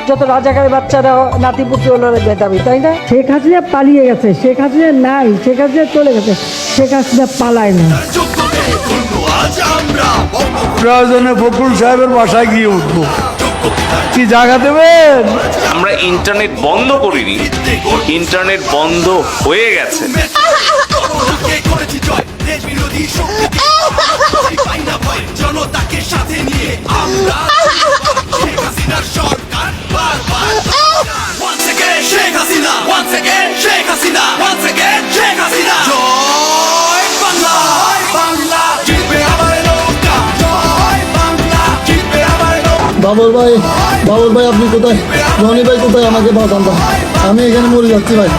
যত রাজাকারের বাচ্চারা নাতিপুতি হলো বেদাবি, তাই না? শেখ হাসিনা পালিয়ে গেছে, শেখ হাসিনা নাই, শেখ হাসিনা চলে গেছে, শেখ হাসিনা পালায় না। প্রয়োজনে ফখরুল সাহেবের বাসায় গিয়ে উঠবো, কি জায়গা দেবেন? আমরা ইন্টারনেট বন্ধ করিনি, ইন্টারনেট বন্ধ হয়ে গেছে। জনতাকে সাথে নিয়ে আমরা সরকার once again Sheikh Hasina, once again Sheikh Hasina, once again Sheikh Hasina. জয় বাংলা, বাংলা জিতবে আমার নৌকা, জয় বাংলা জিতবে আমার নৌকা। বাবুল ভাই আপনি কোথায়? রনি ভাই কোথায়? আমাকে বাঁচান ভাই, আমি এখানে মরে যাচ্ছি ভাই।